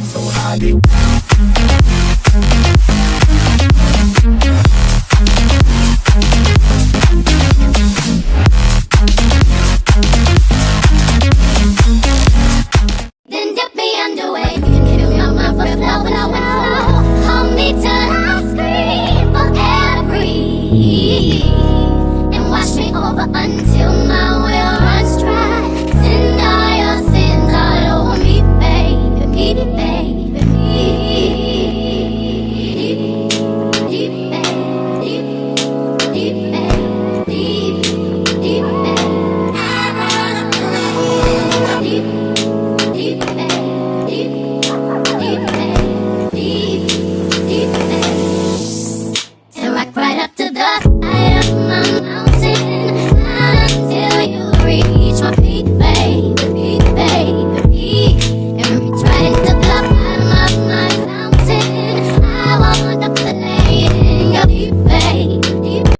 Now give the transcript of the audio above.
I'm so hard. Then dip me underway. Give my mouth a flow, flow, flow. Hold me till I scream for air, breathe, and wash me over until my